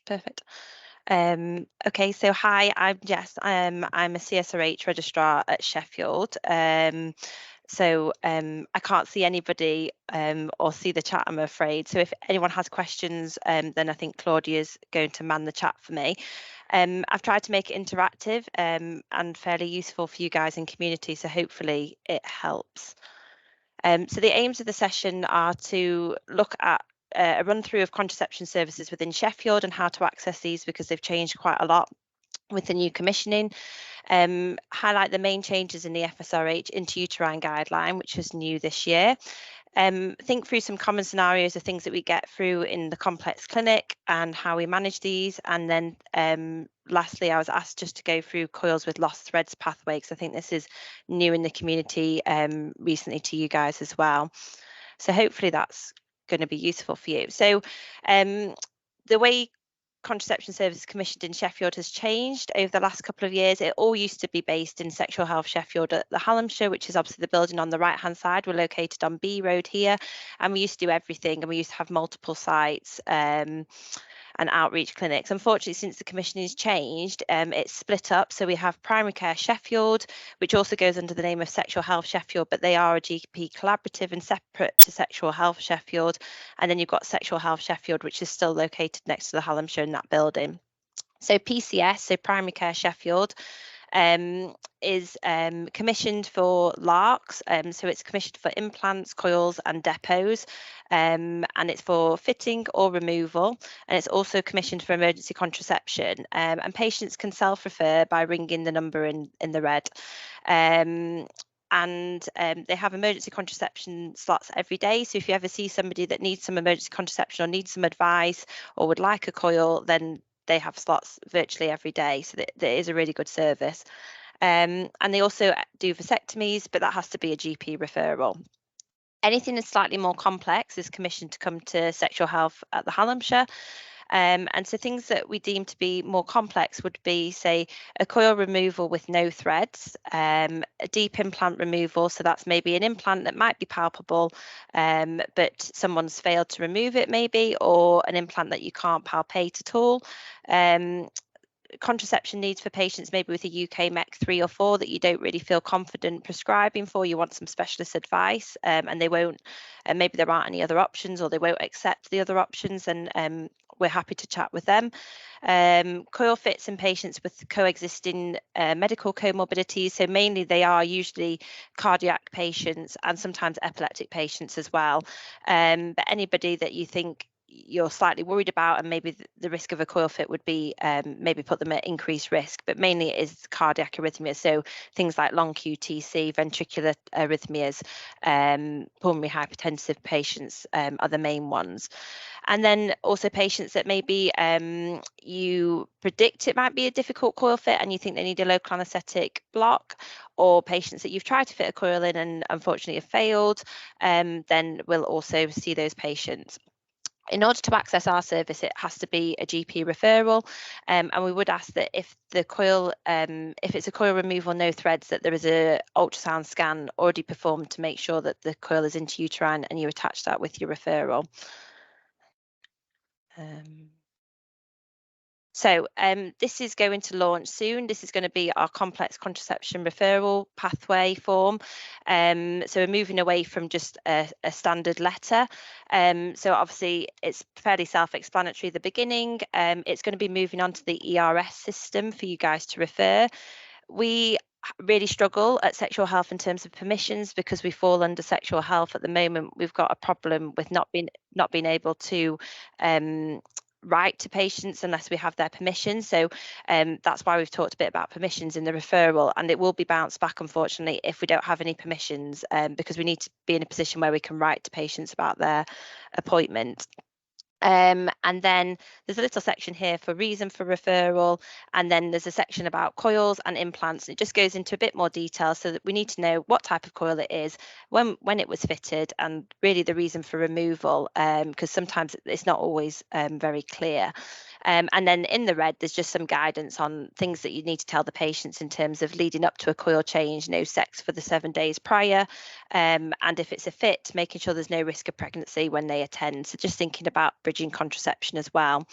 Perfect. Okay, so hi, I'm Jess. I'm a CSRH registrar at Sheffield. I can't see anybody or see the chat, I'm afraid. So if anyone has questions, then I think Claudia's going to man the chat for me. I've tried to make it interactive and fairly useful for you guys in community, so hopefully it helps. So the aims of the session are to look at a run through of contraception services within Sheffield and how to access these because they've changed quite a lot with the new commissioning. Highlight the main changes in the FSRH intrauterine guideline, which is new this year. Think through some common scenarios of things that we get through in the complex clinic and how we manage these. And then lastly, I was asked just to go through coils with lost threads pathway, because I think this is new in the community recently to you guys as well. So hopefully that's going to be useful for you. So the way contraception services commissioned in Sheffield has changed over the last couple of years. It all used to be based in Sexual Health Sheffield at the Hallamshire, which is obviously the building on the right hand side. We're located on B Road here, and we used to do everything, and we used to have multiple sites and outreach clinics. Unfortunately, since the commissioning has changed, it's split up. So we have Primary Care Sheffield, which also goes under the name of Sexual Health Sheffield, but they are a GP collaborative and separate to Sexual Health Sheffield. And then you've got Sexual Health Sheffield, which is still located next to the Hallamshire in that building. So PCS, so Primary Care Sheffield, is commissioned for LARCs, so it's commissioned for implants, coils and depots, and it's for fitting or removal, and it's also commissioned for emergency contraception, and patients can self-refer by ringing the number in the red. And they have emergency contraception slots every day. So if you ever see somebody that needs some emergency contraception or needs some advice or would like a coil, then they have slots virtually every day. So that is a really good service. And they also do vasectomies, but that has to be a GP referral. Anything that's slightly more complex is commissioned to come to Sexual Health at the Hallamshire. And so things that we deem to be more complex would be, say, a coil removal with no threads, a deep implant removal. So that's maybe an implant that might be palpable, but someone's failed to remove it maybe, or an implant that you can't palpate at all. Contraception needs for patients maybe with a UK MEC 3 or 4 that you don't really feel confident prescribing for, you want some specialist advice, and they won't, and maybe there aren't any other options, or they won't accept the other options, and we're happy to chat with them. Coil fits in patients with coexisting medical comorbidities, so mainly they are usually cardiac patients and sometimes epileptic patients as well, but anybody that you think you're slightly worried about and maybe the risk of a coil fit would be maybe put them at increased risk, but mainly it is cardiac arrhythmias, so things like long QTC, ventricular arrhythmias, pulmonary hypertensive patients are the main ones. And then also patients that maybe you predict it might be a difficult coil fit and you think they need a local anaesthetic block, or patients that you've tried to fit a coil in and unfortunately have failed, then we'll also see those patients. In order to access our service, it has to be a GP referral, and we would ask that if the coil, if it's a coil removal, no threads, that there is a ultrasound scan already performed to make sure that the coil is intrauterine and you attach that with your referral. So this is going to launch soon. This is going to be our complex contraception referral pathway form. So we're moving away from just a standard letter. So obviously it's fairly self-explanatory at the beginning. It's going to be moving on to the ERS system for you guys to refer. We really struggle at Sexual Health in terms of permissions because we fall under Sexual Health at the moment. We've got a problem with not being able to write to patients unless we have their permission. So that's why we've talked a bit about permissions in the referral, and it will be bounced back unfortunately if we don't have any permissions, because we need to be in a position where we can write to patients about their appointment. And then there's a little section here for reason for referral, and then there's a section about coils and implants. It just goes into a bit more detail so that we need to know what type of coil it is, when it was fitted, and really the reason for removal, because sometimes it's not always very clear. And then in the red, there's just some guidance on things that you need to tell the patients in terms of leading up to a coil change, no sex for the 7 days prior, and if it's a fit, making sure there's no risk of pregnancy when they attend. So just thinking about bridging contraception as well.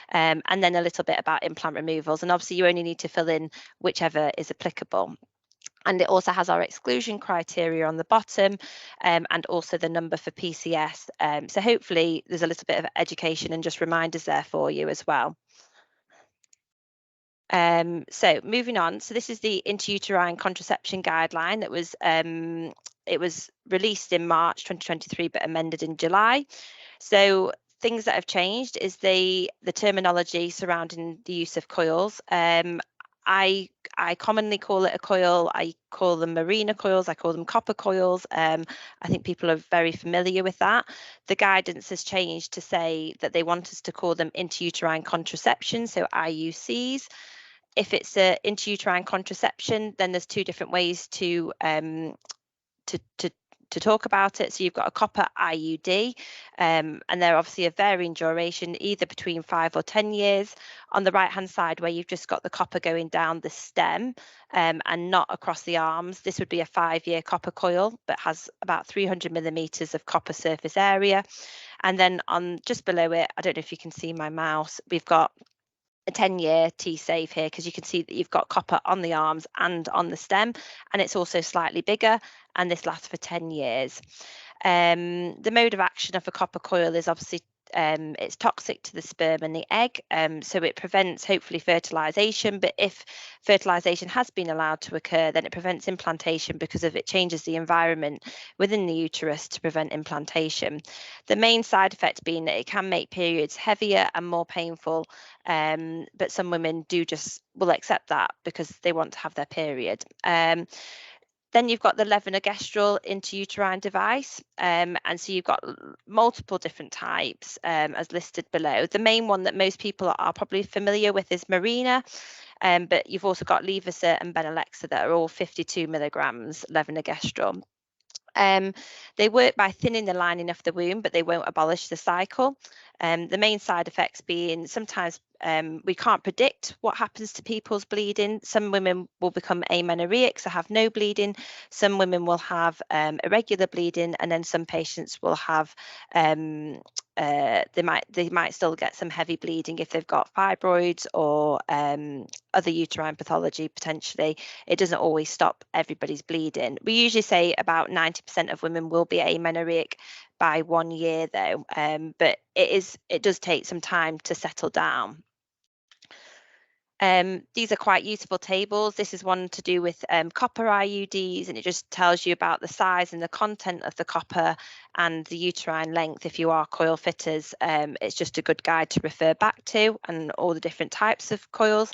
And then a little bit about implant removals. And obviously you only need to fill in whichever is applicable. And it also has our exclusion criteria on the bottom, and also the number for PCS. So hopefully there's a little bit of education and just reminders there for you as well. So moving on, so this is the intrauterine contraception guideline that was it was released in March 2023 but amended in July. So things that have changed is the terminology surrounding the use of coils. I commonly call it a coil. I call them Mirena coils. I call them copper coils. I think people are very familiar with that. The guidance has changed to say that they want us to call them intrauterine contraception, so IUCs. If it's an intrauterine contraception, then there's two different ways to talk about it. So you've got a copper IUD, and they're obviously a varying duration, either between 5 or 10 years. On the right hand side, where you've just got the copper going down the stem and not across the arms, this would be a 5-year copper coil that has about 300 millimeters of copper surface area. And then on just below it, I don't know if you can see my mouse, we've got a 10-year T-Save here, because you can see that you've got copper on the arms and on the stem, and it's also slightly bigger, and this lasts for 10 years. The mode of action of a copper coil is obviously it's toxic to the sperm and the egg, so it prevents hopefully fertilization, but if fertilization has been allowed to occur, then it prevents implantation because of it changes the environment within the uterus to prevent implantation. The main side effect being that it can make periods heavier and more painful, but some women will accept that because they want to have their period. Then you've got the levonorgestrel intrauterine device, and so you've got multiple different types as listed below. The main one that most people are probably familiar with is Mirena, but you've also got Levocet and Benelexa that are all 52 milligrams levonorgestrel. They work by thinning the lining of the womb, but they won't abolish the cycle. The main side effects being sometimes we can't predict what happens to people's bleeding. Some women will become amenorrheic, so have no bleeding. Some women will have irregular bleeding, and then some patients will have they might still get some heavy bleeding if they've got fibroids or other uterine pathology potentially. It doesn't always stop everybody's bleeding. We usually say about 90% of women will be amenorrheic by 1 year though, but it does take some time to settle down. These are quite useful tables. This is one to do with copper IUDs, and it just tells you about the size and the content of the copper and the uterine length if you are coil fitters. It's just a good guide to refer back to, and all the different types of coils.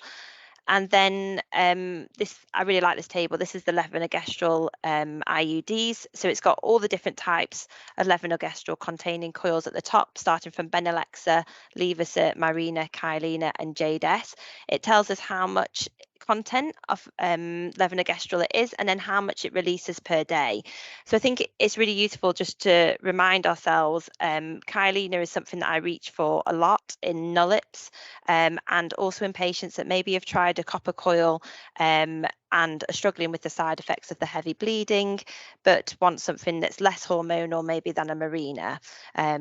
And then I really like this table. This is the levonorgestrel IUDs. So it's got all the different types of levonorgestrel containing coils at the top, starting from Benelexa, Levocet, Mirena, Kyleena, and Jades. It tells us how much content of levonorgestrel it is, and then how much it releases per day. So I think it's really useful just to remind ourselves. Kyleena is something that I reach for a lot in nullips, and also in patients that maybe have tried a copper coil and are struggling with the side effects of the heavy bleeding, but want something that's less hormonal maybe than a Mirena,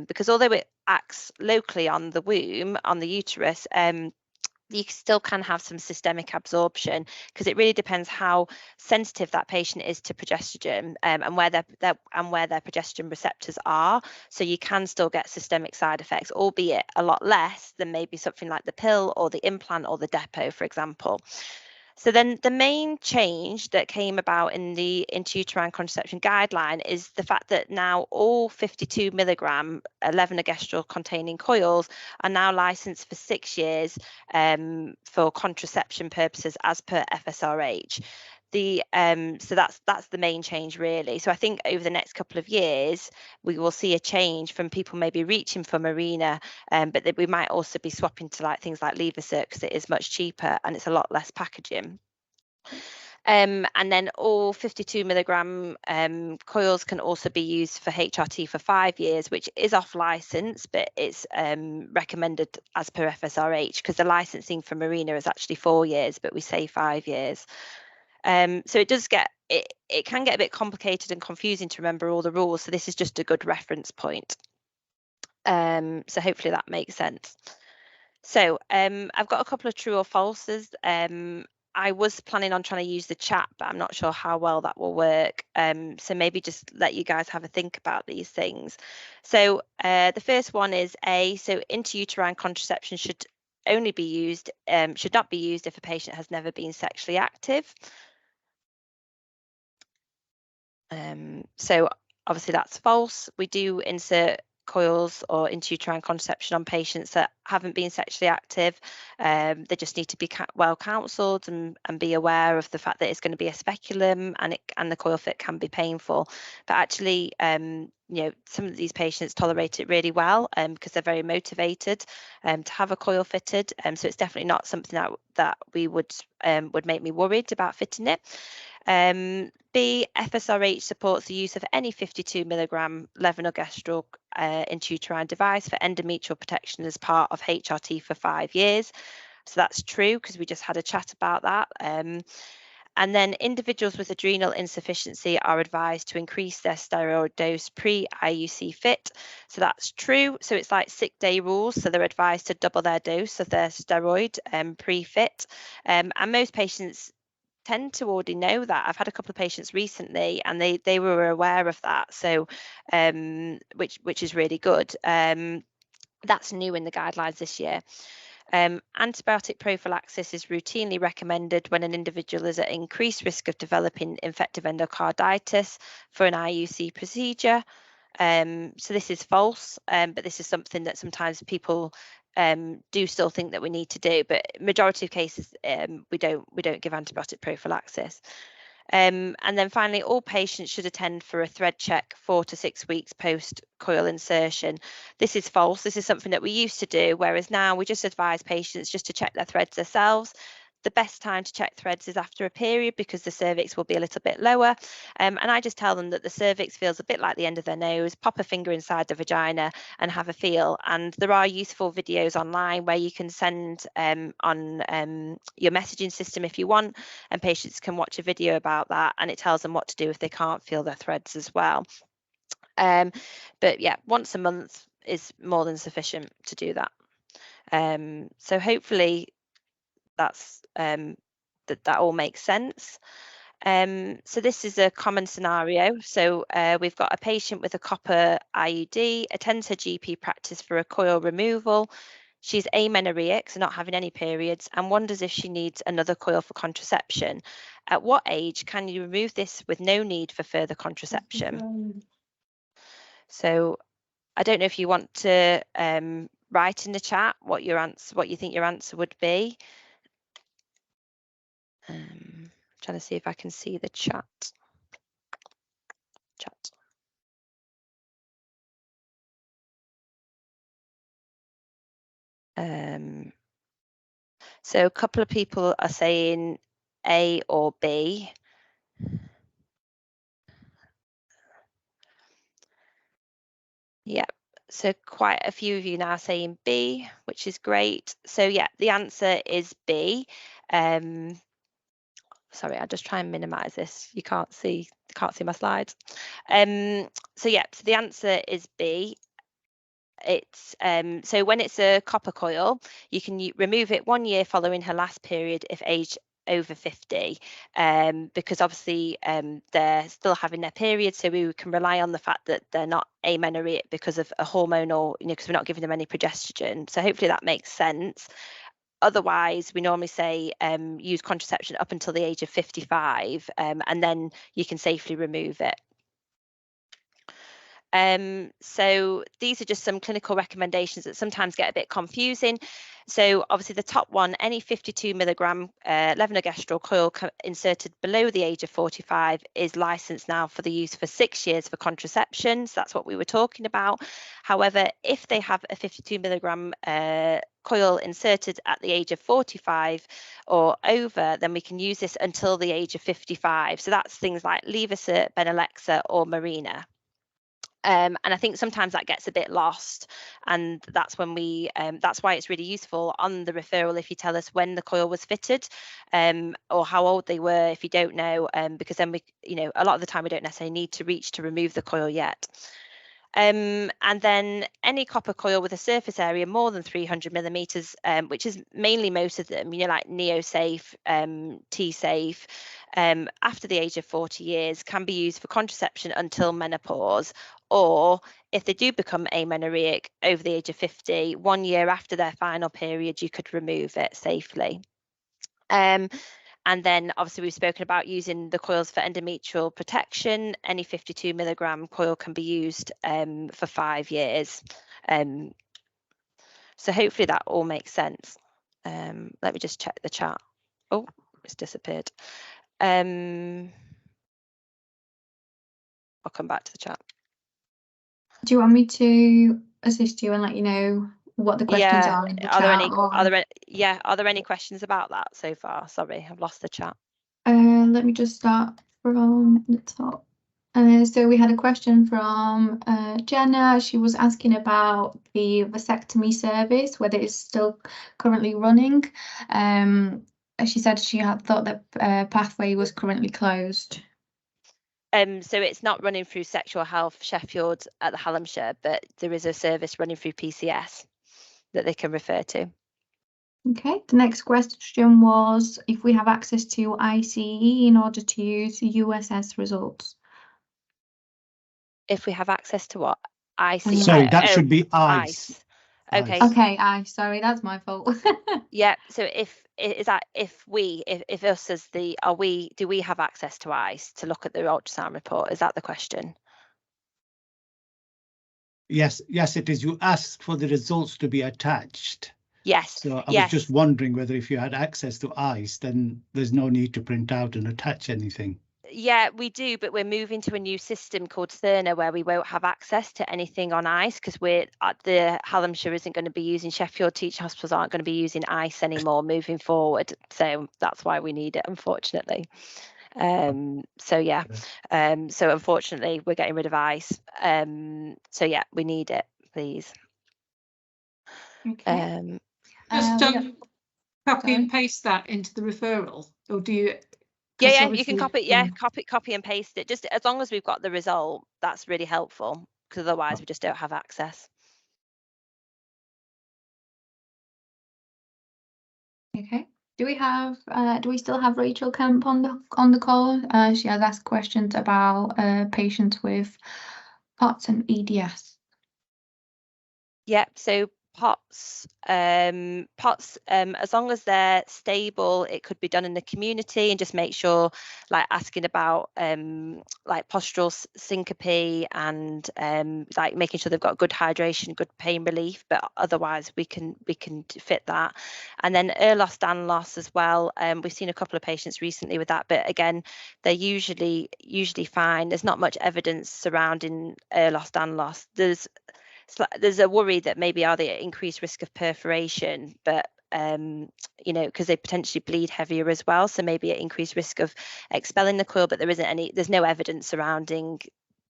because although it acts locally on the womb, on the uterus, you still can have some systemic absorption, because it really depends how sensitive that patient is to progesterone, and where their progesterone receptors are. So you can still get systemic side effects, albeit a lot less than maybe something like the pill or the implant or the depot, for example. So then the main change that came about in the intrauterine contraception guideline is the fact that now all 52 milligram levonorgestrel containing coils are now licensed for 6 years for contraception purposes as per FSRH. So that's the main change really. So I think over the next couple of years we will see a change from people maybe reaching for Mirena, but that we might also be swapping to things like Levocet, because it is much cheaper and it's a lot less packaging. And then all 52 milligram coils can also be used for HRT for 5 years, which is off license, but it's recommended as per FSRH, because the licensing for Mirena is actually 4 years, but we say 5 years. So it does get, it can get a bit complicated and confusing to remember all the rules. So this is just a good reference point. So hopefully that makes sense. So I've got a couple of true or falses. I was planning on trying to use the chat, but I'm not sure how well that will work. So maybe just let you guys have a think about these things. So the first one is A, so intrauterine contraception should only be used, should not be used if a patient has never been sexually active. So obviously that's false. We do insert coils or intrauterine contraception on patients that haven't been sexually active. They just need to be well counselled and be aware of the fact that it's going to be a speculum, and the coil fit can be painful. But actually, you know, some of these patients tolerate it really well because they're very motivated to have a coil fitted. So it's definitely not something that we would make me worried about fitting it. B, FSRH supports the use of any 52 milligram levonorgestrel intrauterine device for endometrial protection as part of HRT for 5 years. So that's true, because we just had a chat about that. And then individuals with adrenal insufficiency are advised to increase their steroid dose pre-IUC fit. So that's true. So it's like sick day rules. So they're advised to double their dose of their steroid pre-fit. And most patients tend to already know that. I've had a couple of patients recently, and they were aware of that. So which is really good. That's new in the guidelines this year. Antibiotic prophylaxis is routinely recommended when an individual is at increased risk of developing infective endocarditis for an IUC procedure. So this is false, but this is something that sometimes people do still think that we need to do, but majority of cases we don't give antibiotic prophylaxis. And then finally, all patients should attend for a thread check 4 to 6 weeks post coil insertion. This is false. This is something that we used to do, whereas now we just advise patients just to check their threads themselves. The best time to check threads is after a period, because the cervix will be a little bit lower. And I just tell them that the cervix feels a bit like the end of their nose, pop a finger inside the vagina and have a feel. And there are useful videos online where you can send on your messaging system if you want, and patients can watch a video about that, and it tells them what to do if they can't feel their threads as well. But yeah, once a month is more than sufficient to do that. So hopefully that's that all makes sense. So this is a common scenario. So we've got a patient with a copper IUD, attends her GP practice for a coil removal. She's amenorrheic, so not having any periods, and wonders if she needs another coil for contraception. At what age can you remove this with no need for further contraception? So I don't know if you want to write in the chat what you think your answer would be. Trying to see if I can see the chat. So a couple of people are saying A or B. Yeah, so quite a few of you now saying B, which is great. So yeah, the answer is B. Sorry, I'll just try and minimize this. You can't see my slides. So yeah, so the answer is B. It's so when it's a copper coil, you can remove it 1 year following her last period if aged over 50, because obviously they're still having their period, so we can rely on the fact that they're not amenorrheic because of a hormonal, because we're not giving them any progestogen. So hopefully that makes sense. Otherwise, we normally say use contraception up until the age of 55, and then you can safely remove it. So these are just some clinical recommendations that sometimes get a bit confusing. So obviously the top one, any 52 milligram levonorgestrel coil inserted below the age of 45 is licensed now for the use for 6 years for contraception. So that's what we were talking about. However, if they have a 52 milligram coil inserted at the age of 45 or over, then we can use this until the age of 55. So that's things like Levocert, Benelexa or Mirena. And I think sometimes that gets a bit lost, and that's when that's why it's really useful on the referral if you tell us when the coil was fitted, or how old they were if you don't know, because then we, a lot of the time we don't necessarily need to reach to remove the coil yet. And then any copper coil with a surface area more than 300 millimeters, which is mainly most of them, like NeoSafe, T-Safe, after the age of 40 years can be used for contraception until menopause, or if they do become amenorrheic over the age of 50, 1 year after their final period, you could remove it safely. And then obviously we've spoken about using the coils for endometrial protection. Any 52 milligram coil can be used for 5 years. So hopefully that all makes sense. Let me just check the chat. Oh, it's disappeared. I'll come back to the chat. Do you want me to assist you and let you know what the questions are in the chat? Are there any questions about that so far? Sorry, I've lost the chat. Let me just start from the top. So we had a question from Jenna. She was asking about the vasectomy service, whether it's still currently running. She said she had thought that pathway was currently closed. So it's not running through Sexual Health Sheffield at the Hallamshire, but there is a service running through PCS that they can refer to. Okay, the next question was if we have access to ICE in order to use USS results. If we have access to what? ICE. Sorry, that should be ICE. Okay. Okay, sorry, that's my fault. Yeah. So if us as do we have access to ICE to look at the ultrasound report? Is that the question? Yes, it is. You asked for the results to be attached. Yes. So I was just wondering whether if you had access to ICE, then there's no need to print out and attach anything. Yeah, we do, but we're moving to a new system called Cerner where we won't have access to anything on ICE because the Hallamshire isn't going to be using Sheffield. Teaching hospitals aren't going to be using ICE anymore moving forward. So that's why we need it, unfortunately. So unfortunately we're getting rid of ICE. So yeah, we need it, please. Okay. Copy and paste that into the referral, or do you? Yeah, you can copy. Yeah, copy and paste it. Just as long as we've got the result, that's really helpful. Because otherwise, we just don't have access. Okay. Do we still have Rachel Kemp on the call? She has asked questions about patients with POTS and EDS. Yeah. So POTS, as long as they're stable, it could be done in the community, and just make sure, like asking about like postural syncope and like making sure they've got good hydration, good pain relief. But otherwise, we can fit that. And then loss, Dan loss as well. We've seen a couple of patients recently with that, but again, they're usually fine. There's not much evidence surrounding loss, Dan loss. There's a worry that maybe are they at increased risk of perforation, but because they potentially bleed heavier as well, so maybe at increased risk of expelling the coil, but there's no evidence surrounding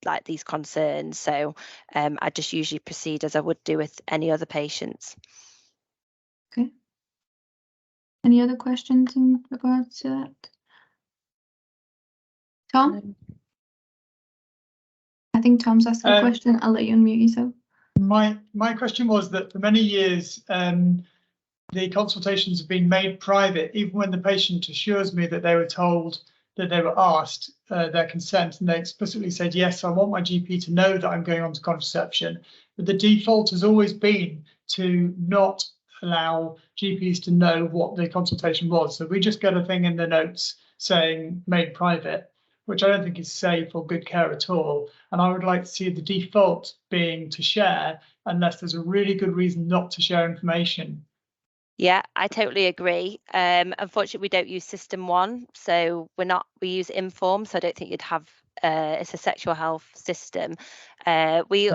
like these concerns. So I just usually proceed as I would do with any other patients. Okay. Any other questions in regards to that? Tom? I think Tom's asked a question. I'll let you unmute yourself. My question was that for many years the consultations have been made private, even when the patient assures me that they were told that they were asked their consent, and they explicitly said, yes, I want my GP to know that I'm going on to contraception. But the default has always been to not allow GPs to know what the consultation was. So we just get a thing in the notes saying made private. which I don't think is safe or good care at all. And I would like to see the default being to share unless there's a really good reason not to share information. Yeah, I totally agree. Unfortunately, we don't use System 1, so we use Inform, so I don't think you'd have it's a sexual health system. We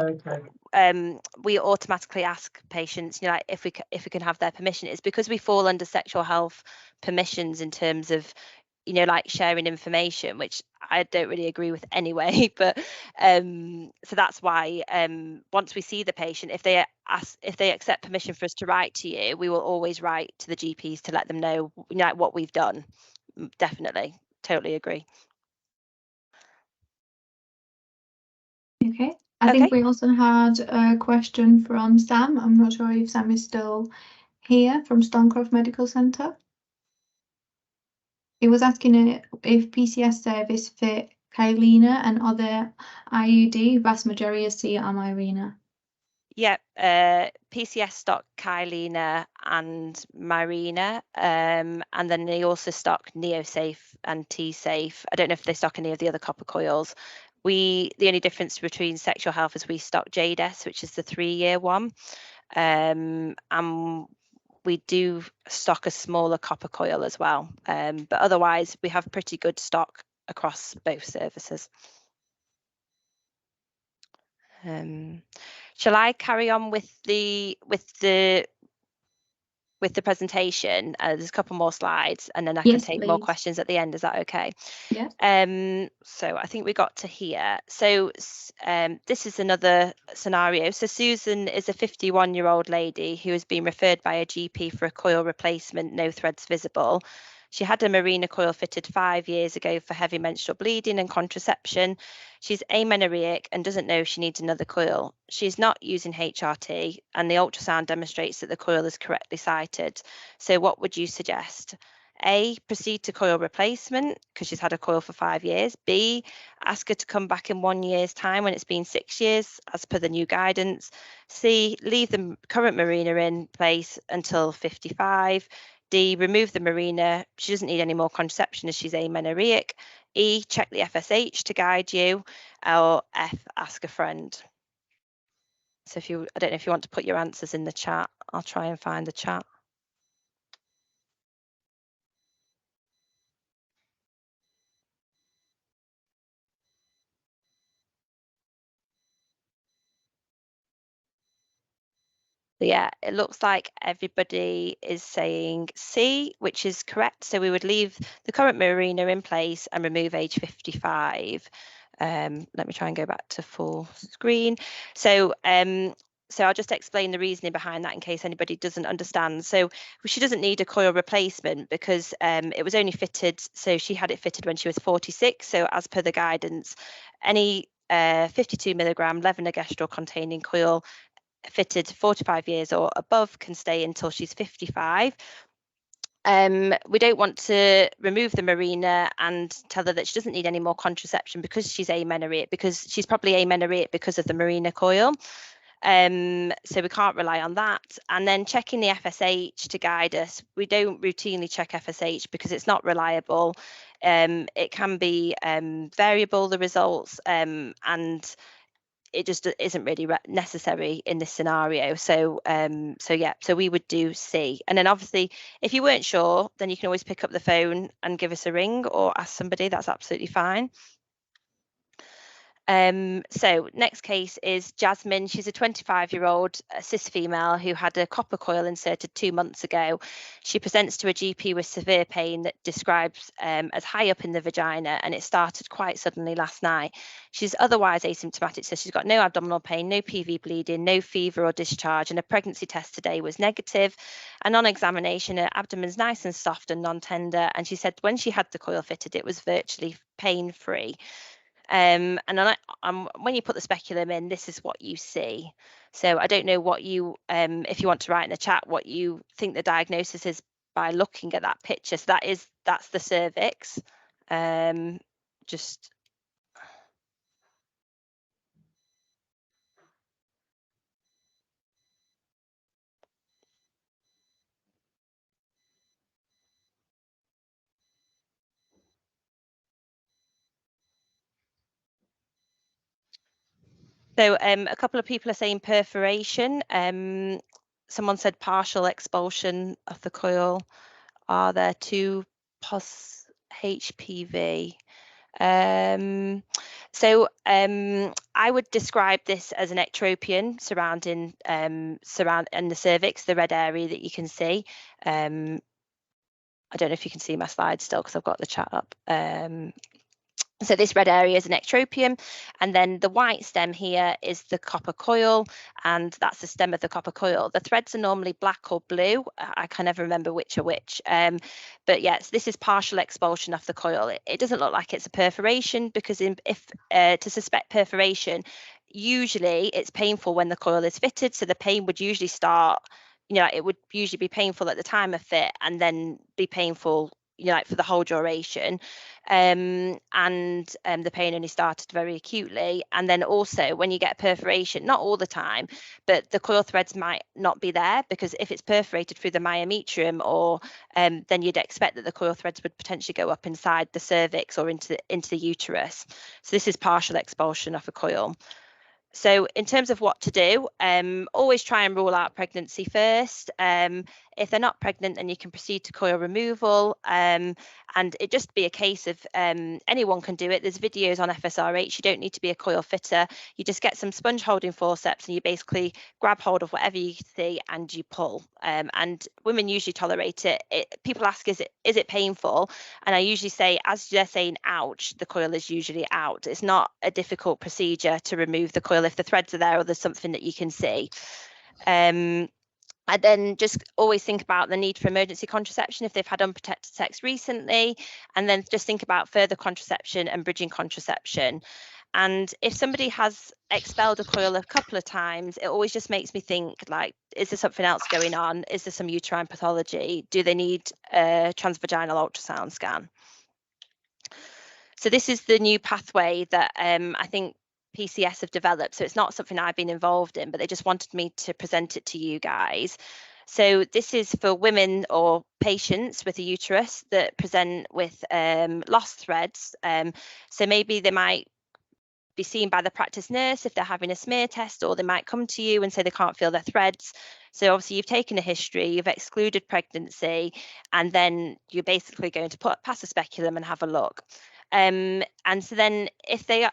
automatically ask patients, you know, like if we can have their permission. It's because we fall under sexual health permissions in terms of, you know, like sharing information, which I don't really agree with anyway. But so that's why once we see the patient, if they accept permission for us to write to you, we will always write to the GPs to let them know, you know, like what we've done. Definitely, totally agree. Okay. I think we also had a question from Sam. I'm not sure if Sam is still here, from Stonecroft Medical Centre. It was asking if PCS service fit Kylena and other IUD. Vast majority see Mirena. Yeah, PCS stock Kylena and Mirena, and then they also stock NeoSafe and T-Safe. I don't know if they stock any of the other copper coils. The only difference between Sexual Health is we stock JDS, which is the 3-year one, and we do stock a smaller copper coil as well. But otherwise, we have pretty good stock across both services. Shall I carry on with the presentation? There's a couple more slides, and then I can take more questions at the end. Is that okay? Yeah. So I think we got to here. So this is another scenario. So Susan is a 51-year-old lady who has been referred by a GP for a coil replacement, no threads visible. She had a Mirena coil fitted 5 years ago for heavy menstrual bleeding and contraception. She's amenorrheic and doesn't know she needs another coil. She's not using HRT, and the ultrasound demonstrates that the coil is correctly sited. So what would you suggest? A, proceed to coil replacement because she's had a coil for 5 years. B, ask her to come back in 1 year's time when it's been 6 years as per the new guidance. C, leave the current Mirena in place until 55. D, remove the Mirena. She doesn't need any more contraception as she's amenorrheic. E, check the FSH to guide you. Or F, ask a friend. So I don't know if you want to put your answers in the chat. I'll try and find the chat. So yeah, it looks like everybody is saying C, which is correct. So we would leave the current Mirena in place and remove age 55. Let me try and go back to full screen. So I'll just explain the reasoning behind that in case anybody doesn't understand. So she doesn't need a coil replacement because it was only fitted. So she had it fitted when she was 46. So as per the guidance, any 52 milligram levonorgestrel containing coil fitted 45 years or above can stay until she's 55. We don't want to remove the Mirena and tell her that she doesn't need any more contraception because she's amenorrheic, because she's probably amenorrheic because of the Mirena coil. So we can't rely on that. And then checking the FSH to guide us. We don't routinely check FSH because it's not reliable. It can be variable, the results, and it just isn't really necessary in this scenario. So so we would do C. And then obviously, if you weren't sure, then you can always pick up the phone and give us a ring or ask somebody. That's absolutely fine. So next case is Jasmine. She's a 25-year-old cis female who had a copper coil inserted 2 months ago. She presents to a GP with severe pain that describes as high up in the vagina, and it started quite suddenly last night. She's otherwise asymptomatic, so she's got no abdominal pain, no PV bleeding, no fever or discharge, and a pregnancy test today was negative. And on examination, her abdomen's nice and soft and non-tender, and she said when she had the coil fitted, it was virtually pain-free. And when you put the speculum in, this is what you see. So I don't know what you, if you want to write in the chat what you think the diagnosis is by looking at that picture. So that's the cervix. Just So a couple of people are saying perforation. Someone said partial expulsion of the coil. Are there 2 pos HPV? I would describe this as an ectropion surrounding and the cervix, the red area that you can see. I don't know if you can see my slide still because I've got the chat up. So this red area is an ectropion, and then the white stem here is the copper coil, and that's the stem of the copper coil. The threads are normally black or blue. I can never remember which are which. But yes, this is partial expulsion of the coil. It doesn't look like it's a perforation because to suspect perforation, usually it's painful when the coil is fitted. So the pain would usually start, it would usually be painful at the time of fit and then be painful like for the whole duration, and the pain only started very acutely. And then also when you get a perforation, not all the time, but the coil threads might not be there, because if it's perforated through the myometrium, or then you'd expect that the coil threads would potentially go up inside the cervix or into the uterus. So this is partial expulsion of a coil. So in terms of what to do, always try and rule out pregnancy first. If they're not pregnant, then you can proceed to coil removal, and it just be a case of anyone can do it. There's videos on FSRH. You don't need to be a coil fitter. You just get some sponge holding forceps and you basically grab hold of whatever you see and you pull. And women usually tolerate it. People ask, is it painful? And I usually say, as they're saying ouch, the coil is usually out. It's not a difficult procedure to remove the coil if the threads are there or there's something that you can see. And then just always think about the need for emergency contraception if they've had unprotected sex recently, and then just think about further contraception and bridging contraception. And if somebody has expelled a coil a couple of times, it always just makes me think, like, is there something else going on? Is there some uterine pathology? Do they need a transvaginal ultrasound scan? So this is the new pathway that I think PCS have developed. So it's not something I've been involved in, but they just wanted me to present it to you guys. So this is for women or patients with a uterus that present with lost threads. So maybe they might be seen by the practice nurse if they're having a smear test, or they might come to you and say they can't feel their threads. So obviously you've taken a history, you've excluded pregnancy, and then you're basically going to pass a speculum and have a look. And so then if they're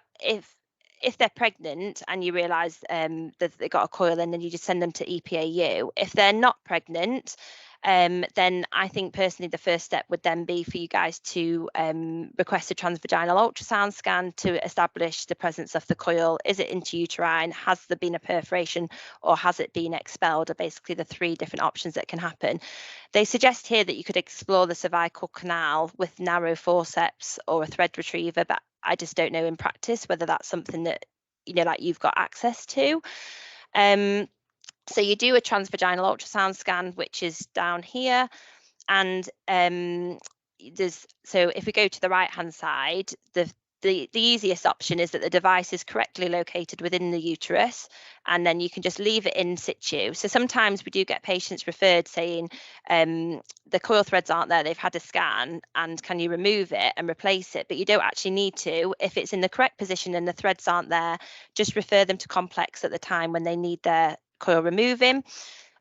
pregnant and you realise that they got a coil in, then you just send them to EPAU. If they're not pregnant, then I think personally the first step would then be for you guys to request a transvaginal ultrasound scan to establish the presence of the coil. Is it intrauterine? Has there been a perforation, or has it been expelled? Are basically the 3 different options that can happen. They suggest here that you could explore the cervical canal with narrow forceps or a thread retriever, but I just don't know in practice whether that's something that like you've got access to. So you do a transvaginal ultrasound scan, which is down here, and so if we go to the right hand side, the easiest option is that the device is correctly located within the uterus, and then you can just leave it in situ. So sometimes we do get patients referred saying the coil threads aren't there, they've had a scan, and can you remove it and replace it? But you don't actually need to. If it's in the correct position and the threads aren't there, just refer them to complex at the time when they need their coil removing.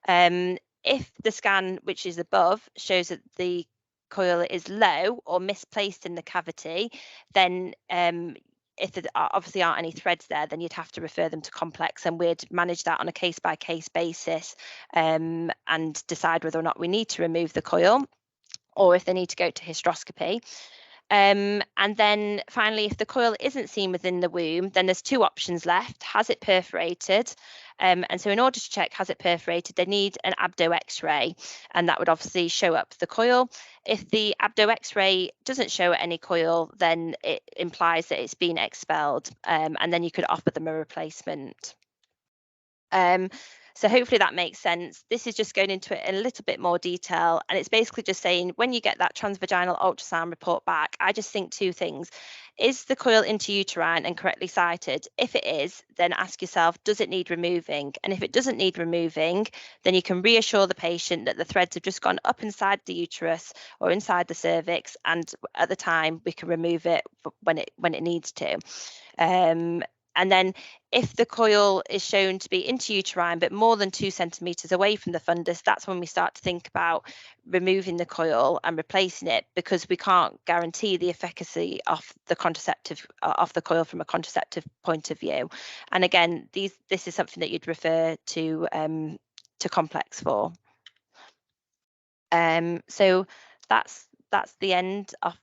If the scan, which is above, shows that the coil is low or misplaced in the cavity, then if there obviously aren't any threads there, then you'd have to refer them to complex, and we'd manage that on a case-by-case basis and decide whether or not we need to remove the coil or if they need to go to hysteroscopy. And then finally, if the coil isn't seen within the womb, then there's 2 options left. Has it perforated? And so in order to check has it perforated, they need an abdo x-ray, and that would obviously show up the coil. If the abdo x-ray doesn't show any coil, then it implies that it's been expelled, and then you could offer them a replacement. So hopefully that makes sense. This is just going into it in a little bit more detail, and it's basically just saying when you get that transvaginal ultrasound report back, I just think 2 things. Is the coil intrauterine and correctly sited? If it is, then ask yourself, does it need removing? And if it doesn't need removing, then you can reassure the patient that the threads have just gone up inside the uterus or inside the cervix, and at the time we can remove it when it needs to. And then if the coil is shown to be intrauterine but more than 2 centimetres away from the fundus, that's when we start to think about removing the coil and replacing it, because we can't guarantee the efficacy of the contraceptive of the coil from a contraceptive point of view. And again, this is something that you'd refer to complex for. So that's the end of